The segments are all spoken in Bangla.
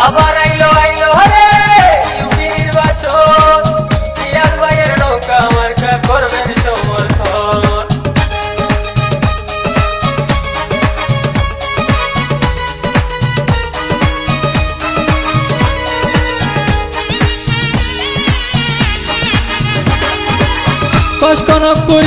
আবার আইলো আইলো রে ইউপি নির্বাচন, রিয়াদ ভাইয়ের নৌকা মার্কা করবেন সমর্থন। কসকনকপুর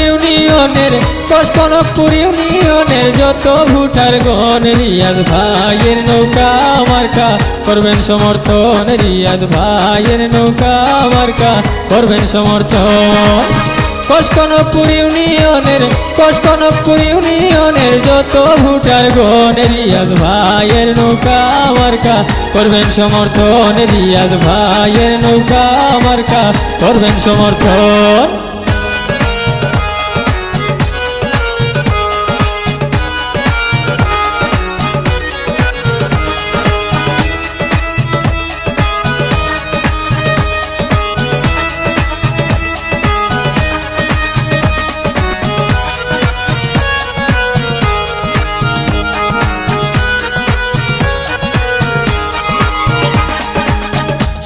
ইউনিয়নের যত ভোটারগণ রিয়াদ ভাইয়ের নৌকা মার্কা করবেন সমর্থন, রিয়াদ ভাইয়ের নৌকা মার্কা করবেন সমর্থন। কসকনকপুর ইউনিয়নের যত ভোটারগণ রিয়াদ ভাইয়ের নৌকা মার্কা করবেন সমর্থন, রিয়াদ ভাইয়ের নৌকা মার্কা করবেন সমর্থন।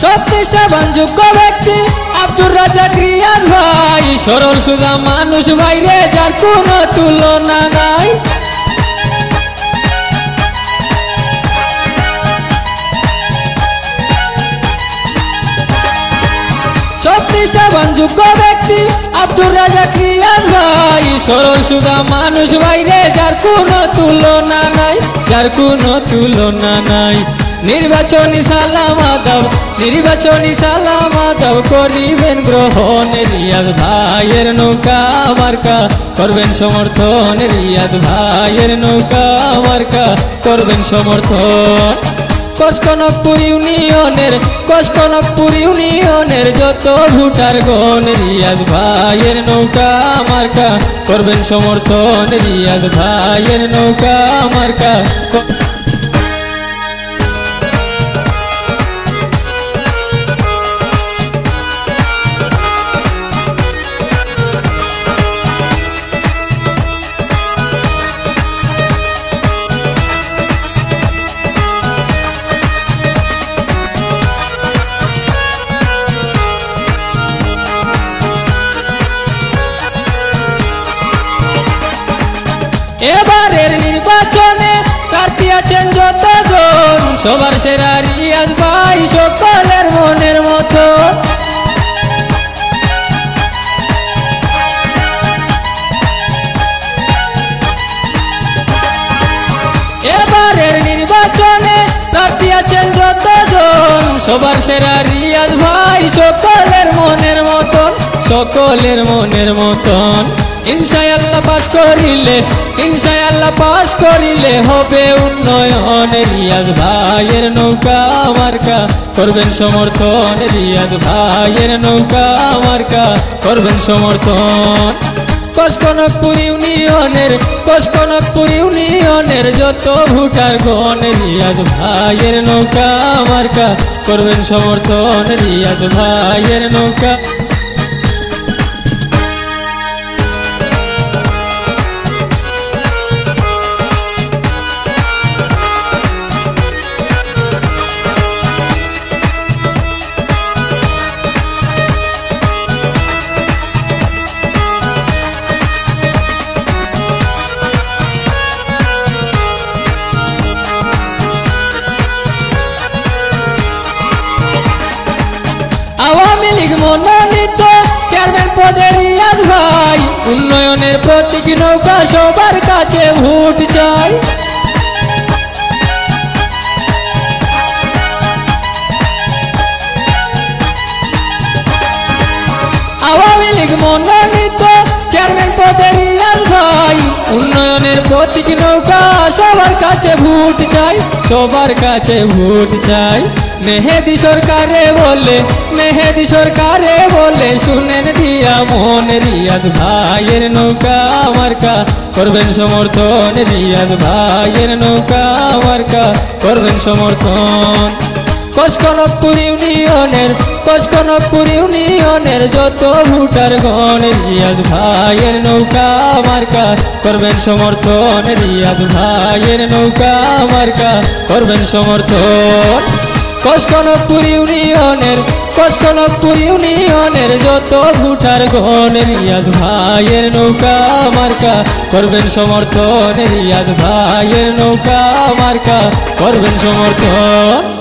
সত্যনিষ্ঠাবান যোগ্য ব্যক্তি আব্দুর রাজ্জাক রিয়াদ ভাই, সরল সুজা মানুষ ভাইরে যার কোনো তুলনা নাই। সত্যনিষ্ঠাবান যোগ্য ব্যক্তি আব্দুর রাজ্জাক রিয়াদ ভাই, সরল সুজা মানুষ ভাইরে যার কোনো তুলনা নাই, যার কোনো তুলনা নাই। নির্বাচনী সালাম আদাব করিবেন গ্রহণ, রিয়াদ ভাইয়ের নৌকা মার্কা করবেন সমর্থন, রিয়াদ ভাইয়ের নৌকা মার্কা করবেন সমর্থন। কসকনকপুর ইউনিয়নের যত ভোটারগণ রিয়াদ ভাইয়ের নৌকা মার্কা করবেন সমর্থন, রিয়াদ ভাইয়ের নৌকা মার্কা। এবারের নির্বাচনে প্রার্থী আছেন যতজন, সবার সেরা রিয়াদ ভাই সকলের মনের মতো। এবারের নির্বাচনে প্রার্থী আছেন যতজন, সবার সেরা রিয়াদ ভাই সকলের মনের মতন, সকলের মনের মতন। ইনশাআল্লাহ পাস করিলে হবে উন্নয়ন, রিয়াদ ভাইয়ের নৌকা মার্কা করবেন সমর্থন, রিয়াদ ভাইয়ের নৌকা মার্কা করবেন সমর্থন। কসকনকপুর ইউনিয়নের যত ভোটারগণ রিয়াদ ভাইয়ের নৌকা মার্কা করবেন সমর্থন, রিয়াদ ভাইয়ের নৌকা। আওয়ামী লীগ মনোনীত চেয়ারম্যান পদে রিয়াদ ভাই, উন্নয়নের প্রতীক নৌকা সবার কাছে ভোট চাই। আওয়ামী লীগ মনোনীত চেয়ারম্যান পদে রিয়াদ ভাই, উন্নয়নের প্রতীক নৌকা সবার কাছে ভোট চাই, সবার কাছে ভোট চাই। মেহেদি সরকারে বলে শুনেন দিয়া মন, রিয়াদ ভাইয়ের নৌকা মার্কা করবেন সমর্থন, রিয়াদ ভাইয়ের নৌকা মার্কা করবেন সমর্থন। কসকনকপুর ইউনিয়নের যত ভোটারগণ রিয়াদ ভাইয়ের নৌকা মার্কা করবেন সমর্থন, রিয়াদ ভাইয়ের নৌকা মার্কা করবেন সমর্থন। কসকনকপুর ইউনিয়নের যত ভোটার গণ রিয়াদ ভাইয়ের নৌকা মার্কা করবেন সমর্থন, রিয়াদ ভাইয়ের নৌকা মার্কা করবেন সমর্থন।